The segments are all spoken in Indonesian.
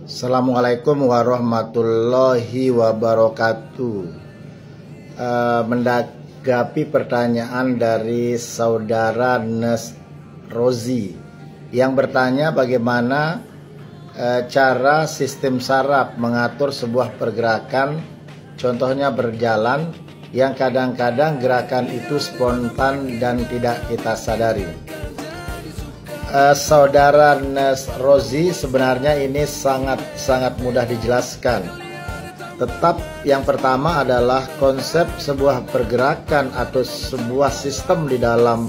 Assalamualaikum warahmatullahi wabarakatuh. Menanggapi pertanyaan dari saudara Nes Rozi yang bertanya bagaimana cara sistem saraf mengatur sebuah pergerakan, contohnya berjalan, yang kadang-kadang gerakan itu spontan dan tidak kita sadari. Saudara Nes Rozi, sebenarnya ini sangat mudah dijelaskan. Tetap yang pertama adalah konsep sebuah pergerakan atau sebuah sistem di dalam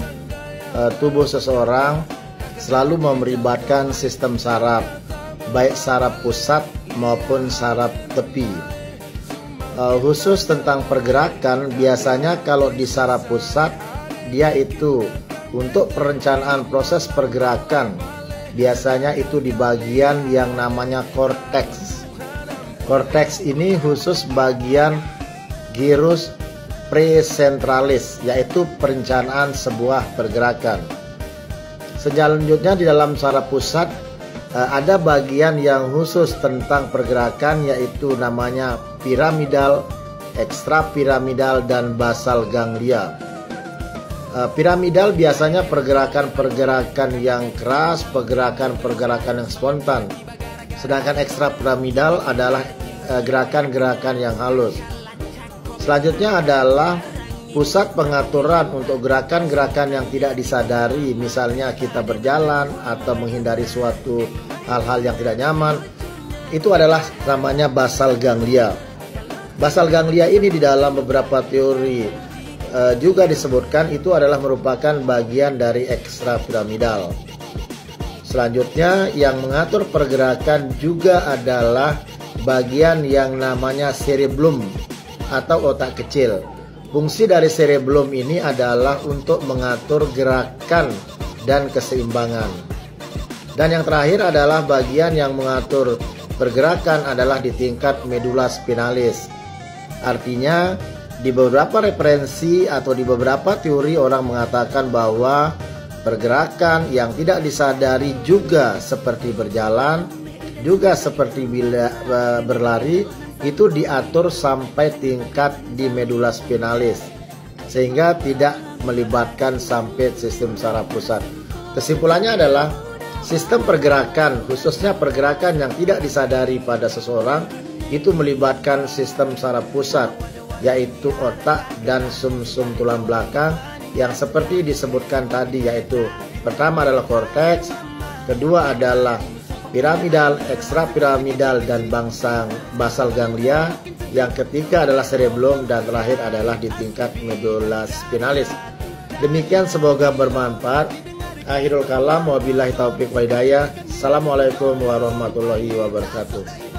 tubuh seseorang selalu melibatkan sistem saraf, baik saraf pusat maupun saraf tepi. Khusus tentang pergerakan, biasanya kalau di saraf pusat, dia itu untuk perencanaan proses pergerakan, biasanya itu di bagian yang namanya korteks. Korteks ini khusus bagian gyrus presentralis, yaitu perencanaan sebuah pergerakan. Selanjutnya di dalam saraf pusat ada bagian yang khusus tentang pergerakan, yaitu namanya piramidal, ekstrapiramidal, dan basal ganglia. Piramidal biasanya pergerakan-pergerakan yang keras, pergerakan-pergerakan yang spontan. Sedangkan ekstrapiramidal adalah gerakan-gerakan yang halus. Selanjutnya adalah pusat pengaturan untuk gerakan-gerakan yang tidak disadari, misalnya kita berjalan atau menghindari suatu hal-hal yang tidak nyaman. Itu adalah namanya basal ganglia. Basal ganglia ini di dalam beberapa teori juga disebutkan itu adalah merupakan bagian dari ekstrapiramidal. Selanjutnya yang mengatur pergerakan juga adalah bagian yang namanya cerebellum atau otak kecil. Fungsi dari cerebellum ini adalah untuk mengatur gerakan dan keseimbangan. Dan yang terakhir adalah bagian yang mengatur pergerakan adalah di tingkat medula spinalis. Artinya di beberapa referensi atau di beberapa teori orang mengatakan bahwa pergerakan yang tidak disadari juga seperti berjalan, juga seperti berlari, itu diatur sampai tingkat di medula spinalis, sehingga tidak melibatkan sampai sistem saraf pusat. Kesimpulannya adalah sistem pergerakan, khususnya pergerakan yang tidak disadari pada seseorang, itu melibatkan sistem saraf pusat, yaitu otak dan sumsum tulang belakang yang seperti disebutkan tadi, yaitu pertama adalah korteks, kedua adalah piramidal, ekstrapiramidal, dan basal ganglia, yang ketiga adalah cerebellum, dan terakhir adalah di tingkat medula spinalis. Demikian, semoga bermanfaat. Akhirul kalam, wabillahi taufiq wa hidayah. Assalamualaikum warahmatullahi wabarakatuh.